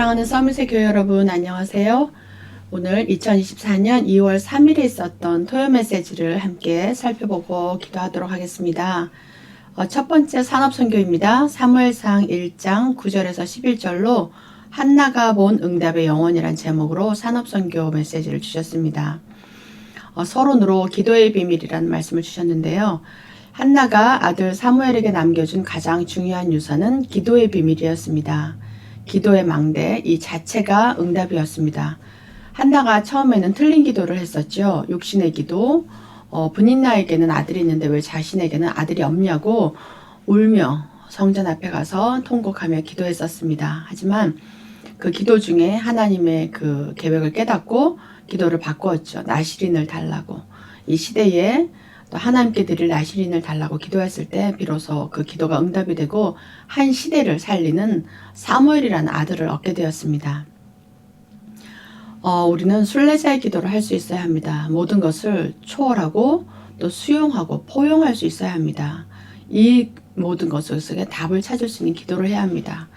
사랑하는 서밋의 교회 여러분, 안녕하세요. 오늘 2024년 2월 3일에 있었던 토요 메시지를 함께 살펴보고 기도하도록 하겠습니다. 첫 번째 산업선교입니다. 사무엘상 1장 9절에서 11절로 한나가 본 응답의 영혼이란 제목으로 산업선교 메시지를 주셨습니다. 서론으로 기도의 비밀이라는 말씀을 주셨는데요. 한나가 아들 사무엘에게 남겨준 가장 중요한 유산은 기도의 비밀이었습니다. 기도의 망대 이 자체가 응답이었습니다. 한나가 처음에는 틀린 기도를 했었죠. 육신의 기도, 분인나에게는 아들이 있는데 왜 자신에게는 아들이 없냐고 울며 성전 앞에 가서 통곡하며 기도했었습니다. 하지만 그 기도 중에 하나님의 그 계획을 깨닫고 기도를 바꾸었죠. 나실인을 달라고. 이 시대에 또 하나님께 드릴 나실인을 달라고 기도했을 때 비로소 그 기도가 응답이 되고 한 시대를 살리는 사무엘이라는 아들을 얻게 되었습니다. 우리는 순례자의 기도를 할 수 있어야 합니다. 모든 것을 초월하고 또 수용하고 포용할 수 있어야 합니다. 이 모든 것 속에 답을 찾을 수 있는 기도를 해야 합니다.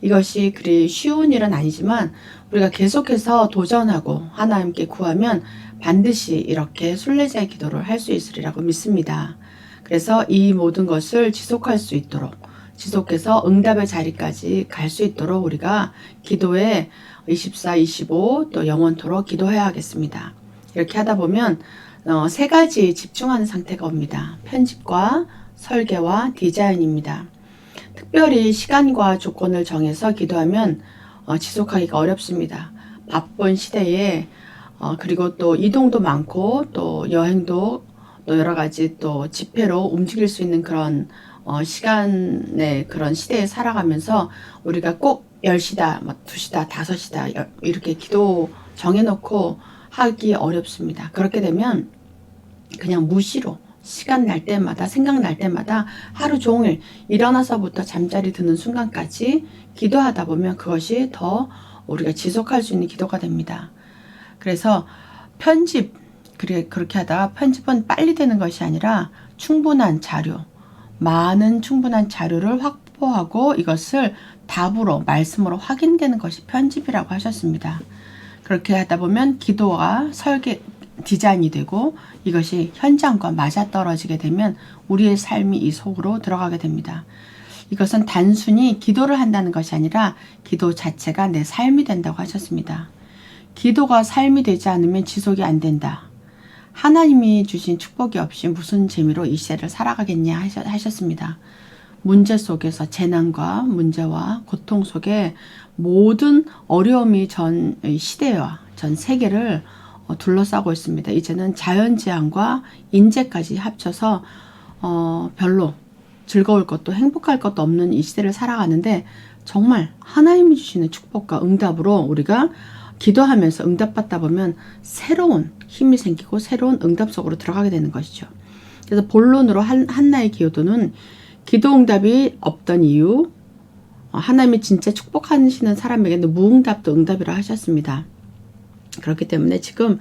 이것이 그리 쉬운 일은 아니지만 우리가 계속해서 도전하고 하나님께 구하면 반드시 이렇게 순례자의 기도를 할 수 있으리라고 믿습니다. 그래서 이 모든 것을 지속할 수 있도록 지속해서 응답의 자리까지 갈 수 있도록 우리가 기도에 24, 25 또 영원토록 기도해야 하겠습니다. 이렇게 하다 보면 세 가지 집중하는 상태가 옵니다. 편집과 설계와 디자인입니다. 특별히 시간과 조건을 정해서 기도하면 지속하기가 어렵습니다. 바쁜 시대에 그리고 또 이동도 많고 또 여행도 또 여러 가지 또 집회로 움직일 수 있는 그런 시간의 그런 시대에 살아가면서 우리가 꼭 10시다, 2시다, 5시다 이렇게 기도 정해놓고 하기 어렵습니다. 그렇게 되면 그냥 무시로 시간 날 때마다 생각날 때마다 하루 종일 일어나서부터 잠자리 드는 순간까지 기도하다 보면 그것이 더 우리가 지속할 수 있는 기도가 됩니다. 그래서 그렇게 하다가 편집은 빨리 되는 것이 아니라 충분한 자료, 많은 충분한 자료를 확보하고 이것을 답으로 말씀으로 확인되는 것이 편집이라고 하셨습니다. 그렇게 하다 보면 기도가 설계 디자인이 되고 이것이 현장과 맞아떨어지게 되면 우리의 삶이 이 속으로 들어가게 됩니다. 이것은 단순히 기도를 한다는 것이 아니라 기도 자체가 내 삶이 된다고 하셨습니다. 기도가 삶이 되지 않으면 지속이 안 된다. 하나님이 주신 축복이 없이 무슨 재미로 이 시대를 살아가겠냐 하셨습니다. 문제 속에서 재난과 문제와 고통 속에 모든 어려움이 전 시대와 전 세계를 둘러싸고 있습니다. 이제는 자연재앙과 인재까지 합쳐서 별로 즐거울 것도 행복할 것도 없는 이 시대를 살아가는데 정말 하나님이 주시는 축복과 응답으로 우리가 기도하면서 응답받다 보면 새로운 힘이 생기고 새로운 응답 속으로 들어가게 되는 것이죠. 그래서 본론으로 한나의 기도는 기도 응답이 없던 이유, 하나님이 진짜 축복하시는 사람에게는 무응답도 응답이라 하셨습니다. 그렇기 때문에 지금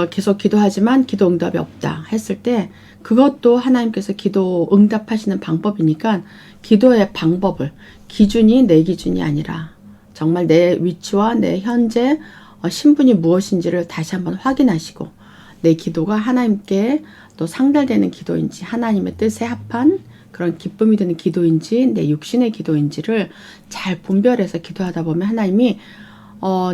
계속 기도하지만 기도 응답이 없다 했을 때 그것도 하나님께서 기도 응답하시는 방법이니까 기도의 방법을 기준이 내 기준이 아니라 정말 내 위치와 내 현재 신분이 무엇인지를 다시 한번 확인하시고 내 기도가 하나님께 또 상달되는 기도인지 하나님의 뜻에 합한 그런 기쁨이 되는 기도인지 내 육신의 기도인지를 잘 분별해서 기도하다 보면 하나님이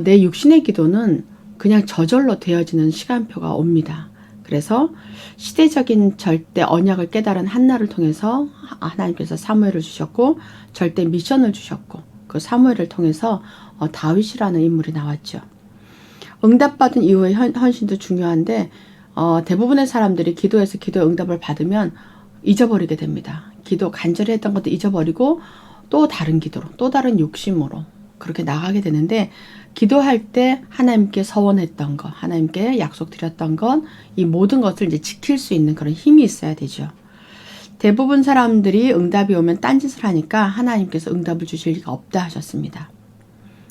내 육신의 기도는 그냥 저절로 되어지는 시간표가 옵니다. 그래서 시대적인 절대 언약을 깨달은 한나를 통해서 하나님께서 사무엘을 주셨고 절대 미션을 주셨고 그 사무엘을 통해서 다윗이라는 인물이 나왔죠. 응답받은 이후의 헌신도 중요한데 대부분의 사람들이 기도해서 기도의 응답을 받으면 잊어버리게 됩니다. 기도 간절히 했던 것도 잊어버리고 또 다른 기도로 또 다른 욕심으로 그렇게 나가게 되는데 기도할 때 하나님께 서원했던 것, 하나님께 약속드렸던 것, 이 모든 것을 이제 지킬 수 있는 그런 힘이 있어야 되죠. 대부분 사람들이 응답이 오면 딴짓을 하니까 하나님께서 응답을 주실 리가 없다 하셨습니다.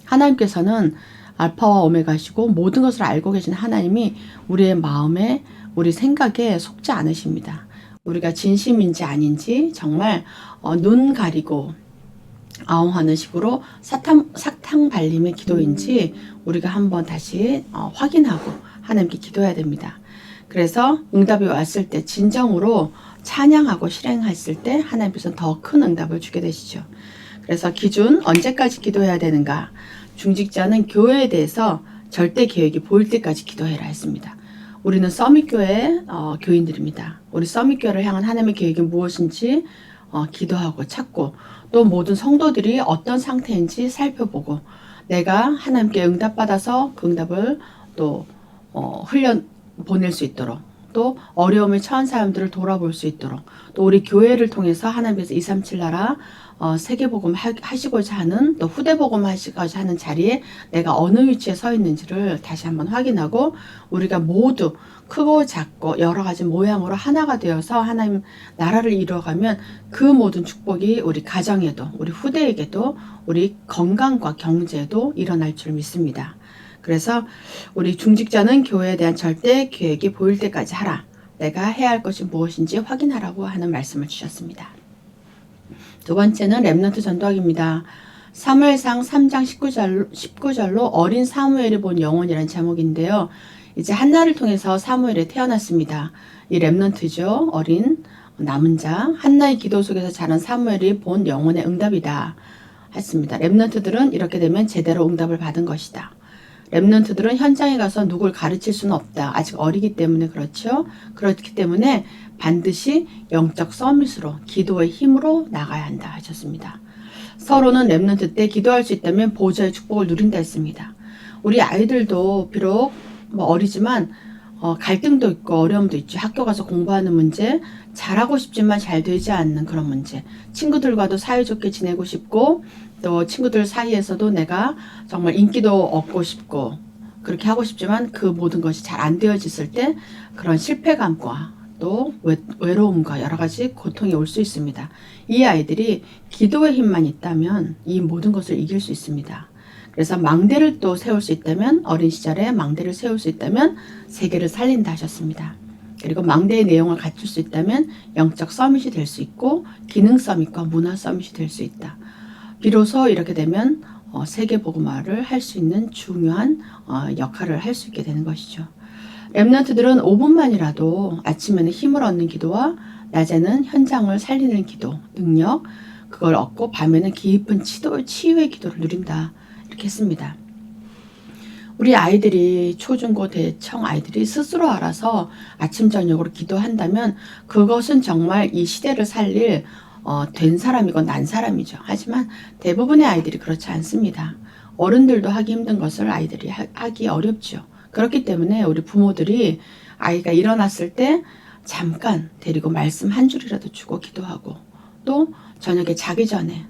하나님께서는 알파와 오메가시고 모든 것을 알고 계신 하나님이 우리의 마음에, 우리 생각에 속지 않으십니다. 우리가 진심인지 아닌지 정말 눈 가리고 아웅하는 식으로 사탕 발림의 기도인지 우리가 한번 다시 확인하고 하나님께 기도해야 됩니다. 그래서 응답이 왔을 때 진정으로 찬양하고 실행했을 때 하나님께서는 더 큰 응답을 주게 되시죠. 그래서 기준 언제까지 기도해야 되는가? 중직자는 교회에 대해서 절대 계획이 보일 때까지 기도해라 했습니다. 우리는 서밋교회 교인들입니다. 우리 서밋교회를 향한 하나님의 계획이 무엇인지 기도하고 찾고 또 모든 성도들이 어떤 상태인지 살펴보고 내가 하나님께 응답받아서 그 응답을 또 보낼 수 있도록 또 어려움에 처한 사람들을 돌아볼 수 있도록 또 우리 교회를 통해서 하나님께서 237 나라 세계복음 하시고자 하는 또 후대복음 하시고자 하는 자리에 내가 어느 위치에 서 있는지를 다시 한번 확인하고 우리가 모두 크고 작고 여러 가지 모양으로 하나가 되어서 하나님 나라를 이루어가면 그 모든 축복이 우리 가정에도 우리 후대에게도 우리 건강과 경제에도 일어날 줄 믿습니다. 그래서 우리 중직자는 교회에 대한 절대 계획이 보일 때까지 하라. 내가 해야 할 것이 무엇인지 확인하라고 하는 말씀을 주셨습니다. 두 번째는 렘넌트 전도학입니다. 사무엘상 3장 19절로 어린 사무엘이 본 영혼이라는 제목인데요. 이제 한나를 통해서 사무엘이 태어났습니다. 이 렘넌트죠. 어린 남은 자. 한나의 기도 속에서 자란 사무엘이 본 영혼의 응답이다 했습니다. 렘넌트들은 이렇게 되면 제대로 응답을 받은 것이다. 렘넌트들은 현장에 가서 누굴 가르칠 수는 없다. 아직 어리기 때문에 그렇죠. 그렇기 때문에 반드시 영적 서밋으로 기도의 힘으로 나가야 한다 하셨습니다. 서로는 렘넌트 때 기도할 수 있다면 보좌의 축복을 누린다 했습니다. 우리 아이들도 비록 어리지만 갈등도 있고 어려움도 있죠. 학교 가서 공부하는 문제, 잘하고 싶지만 잘 되지 않는 그런 문제, 친구들과도 사이좋게 지내고 싶고 또 친구들 사이에서도 내가 정말 인기도 얻고 싶고 그렇게 하고 싶지만 그 모든 것이 잘 안 되어졌을 때 그런 실패감과 또 외로움과 여러 가지 고통이 올 수 있습니다. 이 아이들이 기도의 힘만 있다면 이 모든 것을 이길 수 있습니다. 그래서 망대를 또 세울 수 있다면 어린 시절에 망대를 세울 수 있다면 세계를 살린다 하셨습니다. 그리고 망대의 내용을 갖출 수 있다면 영적 서밋이 될 수 있고 기능 서밋과 문화 서밋이 될 수 있다. 비로소 이렇게 되면 세계 복음화를 할 수 있는 중요한 역할을 할 수 있게 되는 것이죠. 렘넌트들은 5분만이라도 아침에는 힘을 얻는 기도와 낮에는 현장을 살리는 기도, 능력 그걸 얻고 밤에는 깊은 치유의 기도를 누린다 이렇게 했습니다. 우리 아이들이 초중고 대청 아이들이 스스로 알아서 아침 저녁으로 기도한다면 그것은 정말 이 시대를 살릴 된 사람이고 난 사람이죠. 하지만 대부분의 아이들이 그렇지 않습니다. 어른들도 하기 힘든 것을 아이들이 하기 어렵죠. 그렇기 때문에 우리 부모들이 아이가 일어났을 때 잠깐 데리고 말씀 한 줄이라도 주고 기도하고 또 저녁에 자기 전에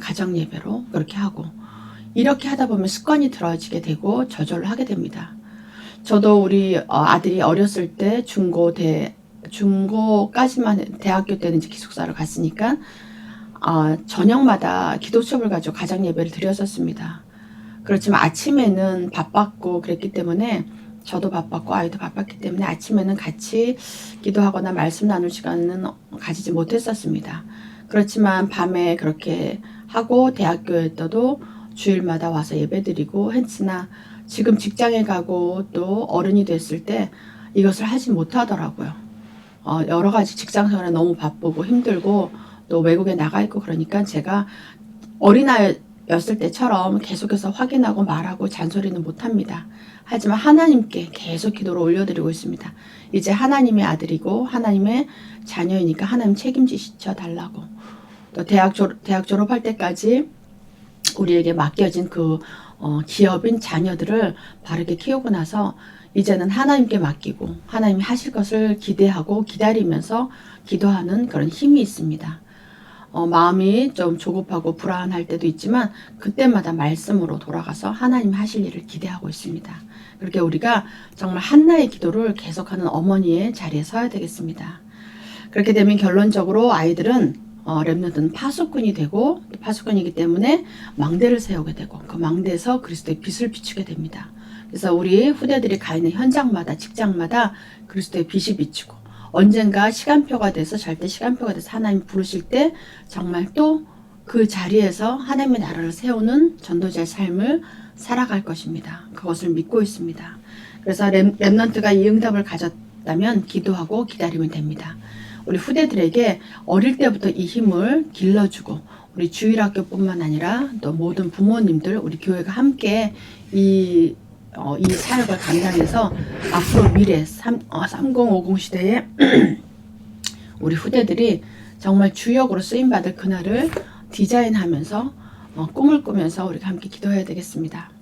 가정 예배로 그렇게 하고 이렇게 하다 보면 습관이 들어지게 되고 저절로 하게 됩니다. 저도 우리 아들이 어렸을 때 중고까지만 대학교 때는 이제 기숙사를 갔으니까 저녁마다 기도 수업을 가지고 가정 예배를 드렸었습니다. 그렇지만 아침에는 바빴고 그랬기 때문에 저도 바빴고 아이도 바빴기 때문에 아침에는 같이 기도하거나 말씀 나눌 시간은 가지지 못했었습니다. 그렇지만 밤에 그렇게 하고 대학교에서도 주일마다 와서 예배드리고 했으나 지금 직장에 가고 또 어른이 됐을 때 이것을 하지 못하더라고요. 여러 가지 직장 생활에 너무 바쁘고 힘들고 또 외국에 나가 있고 그러니까 제가 어린아이였을 때처럼 계속해서 확인하고 말하고 잔소리는 못합니다. 하지만 하나님께 계속 기도를 올려드리고 있습니다. 이제 하나님의 아들이고 하나님의 자녀이니까 하나님 책임지셔 달라고. 또 대학 졸업할 때까지 우리에게 맡겨진 그 기업인 자녀들을 바르게 키우고 나서 이제는 하나님께 맡기고 하나님이 하실 것을 기대하고 기다리면서 기도하는 그런 힘이 있습니다. 마음이 좀 조급하고 불안할 때도 있지만 그때마다 말씀으로 돌아가서 하나님 하실 일을 기대하고 있습니다. 그렇게 우리가 정말 한나의 기도를 계속하는 어머니의 자리에 서야 되겠습니다. 그렇게 되면 결론적으로 아이들은 렘넌트는 파수꾼이 되고 파수꾼이기 때문에 망대를 세우게 되고 그 망대에서 그리스도의 빛을 비추게 됩니다. 그래서 우리 후대들이 가 있는 현장마다 직장마다 그리스도의 빛이 비추고 언젠가 시간표가 돼서 절대 시간표가 돼서 하나님 부르실 때 정말 또 그 자리에서 하나님의 나라를 세우는 전도자의 삶을 살아갈 것입니다. 그것을 믿고 있습니다. 그래서 렘넌트가 이 응답을 가졌다면 기도하고 기다리면 됩니다. 우리 후대들에게 어릴 때부터 이 힘을 길러주고 우리 주일학교뿐만 아니라 또 모든 부모님들 우리 교회가 함께 이 사역을 감당해서 앞으로 미래 3050 시대에 우리 후대들이 정말 주역으로 쓰임받을 그날을 디자인하면서 꿈을 꾸면서 우리가 함께 기도해야 되겠습니다.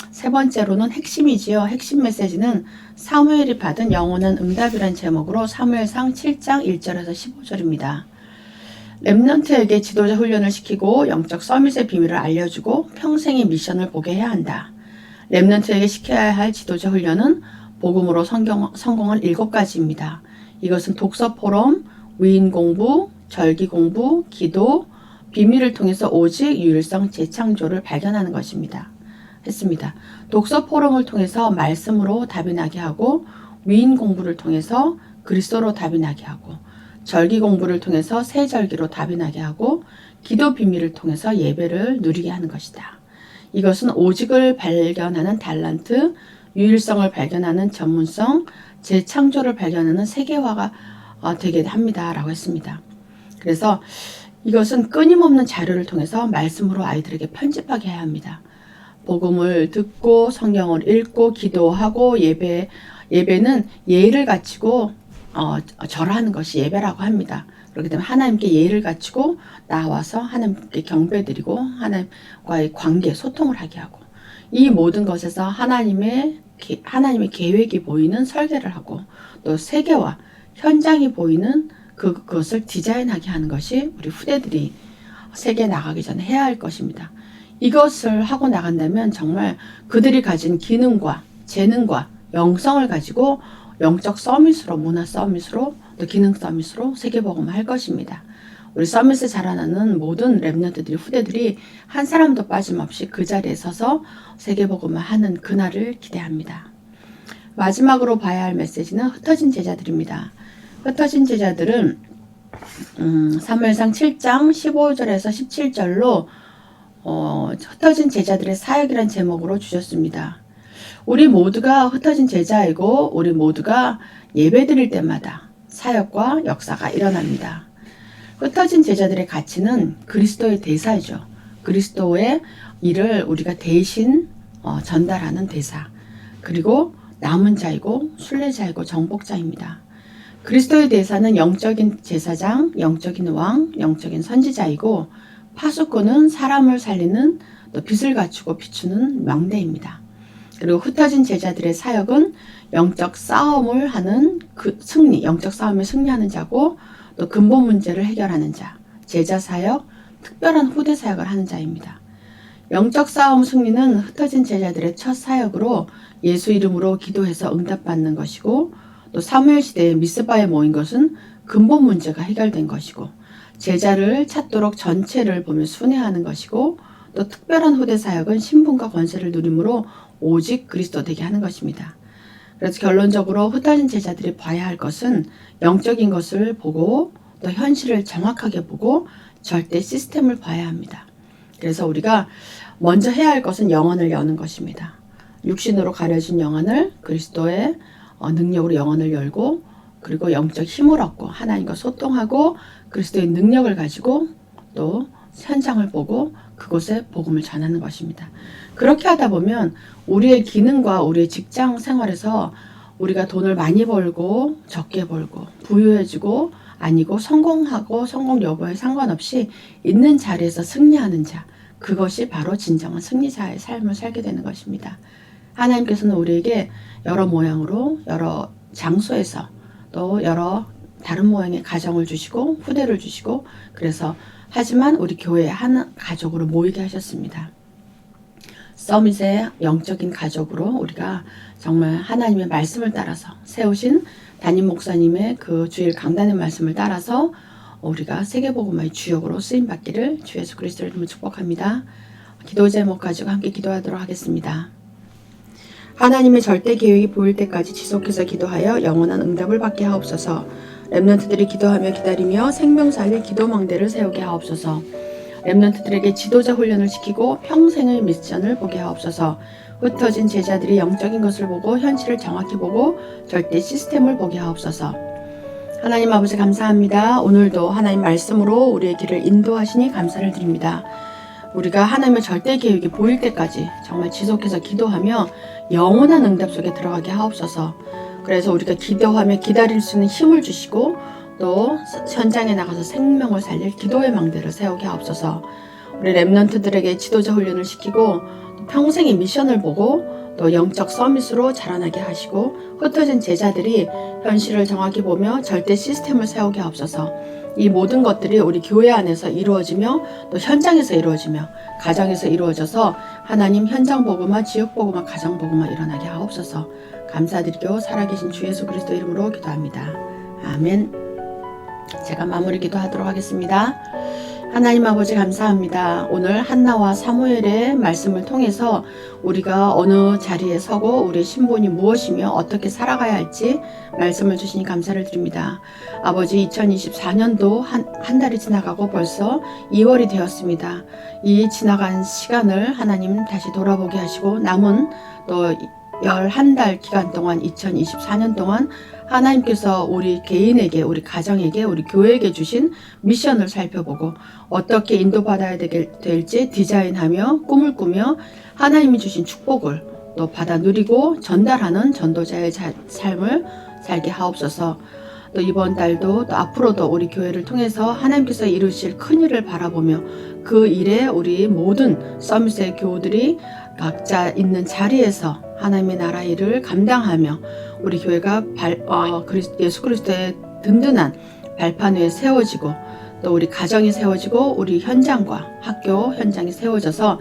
세 번째로는 핵심이지요. 핵심 메시지는 사무엘이 받은 영원한 응답이란 제목으로 사무엘상 7장 1절에서 15절입니다. 렘넌트에게 지도자 훈련을 시키고 영적 서밋의 비밀을 알려주고 평생의 미션을 보게 해야 한다. 렘넌트에게 시켜야 할 지도자 훈련은 복음으로 성공할 7가지입니다. 이것은 독서 포럼, 위인 공부, 절기 공부, 기도, 비밀을 통해서 오직 유일성 재창조를 발견하는 것입니다. 했습니다. 독서 포럼을 통해서 말씀으로 답이 나게 하고 위인 공부를 통해서 그리스도로 답이 나게 하고 절기 공부를 통해서 새 절기로 답이 나게 하고 기도 비밀을 통해서 예배를 누리게 하는 것이다. 이것은 오직을 발견하는 달란트, 유일성을 발견하는 전문성, 재창조를 발견하는 세계화가 되게 합니다. 라고 했습니다. 그래서 이것은 끊임없는 자료를 통해서 말씀으로 아이들에게 편집하게 해야 합니다. 복음을 듣고 성경을 읽고 기도하고 예배는 예의를 갖추고 절하는 것이 예배라고 합니다. 그렇기 때문에 하나님께 예의를 갖추고 나와서 하나님께 경배드리고 하나님과의 관계 소통을 하게 하고 이 모든 것에서 하나님의 계획이 보이는 설계를 하고 또 세계와 현장이 보이는 그것을 디자인하게 하는 것이 우리 후대들이 세계에 나가기 전에 해야 할 것입니다. 이것을 하고 나간다면 정말 그들이 가진 기능과 재능과 영성을 가지고 영적 서밋으로 문화 서밋으로 또 기능 서밋으로 세계복음을 할 것입니다. 우리 서밋에 자라나는 모든 렘넌트들이 후대들이 한 사람도 빠짐없이 그 자리에 서서 세계복음을 하는 그날을 기대합니다. 마지막으로 봐야 할 메시지는 흩어진 제자들입니다. 흩어진 제자들은 사무엘상 7장 15절에서 17절로 흩어진 제자들의 사역이란 제목으로 주셨습니다. 우리 모두가 흩어진 제자이고 우리 모두가 예배드릴 때마다 사역과 역사가 일어납니다. 흩어진 제자들의 가치는 그리스도의 대사이죠. 그리스도의 일을 우리가 대신 전달하는 대사, 그리고 남은 자이고 순례자이고 정복자입니다. 그리스도의 대사는 영적인 제사장, 영적인 왕, 영적인 선지자이고 파수꾼은 사람을 살리는 또 빛을 갖추고 비추는 망대입니다. 그리고 흩어진 제자들의 사역은 영적 싸움을 하는 영적 싸움에 승리하는 자고 또 근본 문제를 해결하는 자, 제자 사역, 특별한 후대 사역을 하는 자입니다. 영적 싸움 승리는 흩어진 제자들의 첫 사역으로 예수 이름으로 기도해서 응답받는 것이고 또 사무엘 시대에 미스바에 모인 것은 근본 문제가 해결된 것이고 제자를 찾도록 전체를 보며 순회하는 것이고 또 특별한 후대 사역은 신분과 권세를 누림으로 오직 그리스도 되게 하는 것입니다. 그래서 결론적으로 흩어진 제자들이 봐야 할 것은 영적인 것을 보고 또 현실을 정확하게 보고 절대 시스템을 봐야 합니다. 그래서 우리가 먼저 해야 할 것은 영혼을 여는 것입니다. 육신으로 가려진 영혼을 그리스도의 능력으로 영혼을 열고 그리고 영적 힘을 얻고 하나님과 소통하고 그리스도의 능력을 가지고 또 현장을 보고 그곳에 복음을 전하는 것입니다. 그렇게 하다 보면 우리의 기능과 우리의 직장 생활에서 우리가 돈을 많이 벌고 적게 벌고 부유해지고 아니고 성공하고 성공 여부에 상관없이 있는 자리에서 승리하는 자, 그것이 바로 진정한 승리자의 삶을 살게 되는 것입니다. 하나님께서는 우리에게 여러 모양으로 여러 장소에서 또 여러 다른 모양의 가정을 주시고 후대를 주시고 그래서 하지만 우리 교회의 한 가족으로 모이게 하셨습니다. 서밋의 영적인 가족으로 우리가 정말 하나님의 말씀을 따라서 세우신 담임 목사님의 그 주일 강단의 말씀을 따라서 우리가 세계복음화의 주역으로 쓰임받기를 주 예수 그리스도의 이름으로 축복합니다. 기도 제목 가지고 함께 기도하도록 하겠습니다. 하나님의 절대 계획이 보일 때까지 지속해서 기도하여 영원한 응답을 받게 하옵소서. 렘넌트들이 기도하며 기다리며 생명 살릴 기도 망대를 세우게 하옵소서. 렘넌트들에게 지도자 훈련을 시키고 평생의 미션을 보게 하옵소서. 흩어진 제자들이 영적인 것을 보고 현실을 정확히 보고 절대 시스템을 보게 하옵소서. 하나님 아버지 감사합니다. 오늘도 하나님 말씀으로 우리의 길을 인도하시니 감사를 드립니다. 우리가 하나님의 절대 계획이 보일 때까지 정말 지속해서 기도하며 영원한 응답 속에 들어가게 하옵소서. 그래서 우리가 기도하며 기다릴 수 있는 힘을 주시고 또 현장에 나가서 생명을 살릴 기도의 망대를 세우게 하옵소서. 우리 렘넌트들에게 지도자 훈련을 시키고 평생의 미션을 보고 또 영적 서밋으로 자라나게 하시고 흩어진 제자들이 현실을 정확히 보며 절대 시스템을 세우게 하옵소서. 이 모든 것들이 우리 교회 안에서 이루어지며 또 현장에서 이루어지며 가정에서 이루어져서 하나님 현장 복음화, 지역 복음화, 가정 복음화 일어나게 하옵소서. 감사드리고 살아계신 주 예수 그리스도 이름으로 기도합니다. 아멘. 제가 마무리 기도하도록 하겠습니다. 하나님 아버지 감사합니다. 오늘 한나와 사무엘의 말씀을 통해서 우리가 어느 자리에 서고 우리의 신분이 무엇이며 어떻게 살아가야 할지 말씀을 주시니 감사를 드립니다. 아버지 2024년도 한 달이 지나가고 벌써 2월이 되었습니다. 이 지나간 시간을 하나님 다시 돌아보게 하시고 남은 또 11달 기간 동안 2024년 동안 하나님께서 우리 개인에게, 우리 가정에게, 우리 교회에게 주신 미션을 살펴보고 어떻게 인도받아야 될지 디자인하며 꿈을 꾸며 하나님이 주신 축복을 또 받아 누리고 전달하는 전도자의 삶을 살게 하옵소서. 또 이번 달도 또 앞으로도 우리 교회를 통해서 하나님께서 이루실 큰 일을 바라보며 그 일에 우리 모든 서밋의 교우들이 각자 있는 자리에서 하나님의 나라 일을 감당하며 우리 교회가 예수 그리스도의 든든한 발판 위에 세워지고 또 우리 가정이 세워지고 우리 현장과 학교 현장이 세워져서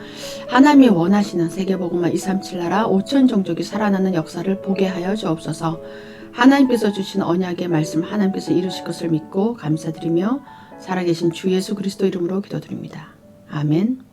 하나님이 원하시는 세계복음화 237 나라 5천 종족이 살아나는 역사를 보게 하여 주옵소서. 하나님께서 주신 언약의 말씀 하나님께서 이루실 것을 믿고 감사드리며 살아계신 주 예수 그리스도 이름으로 기도드립니다. 아멘.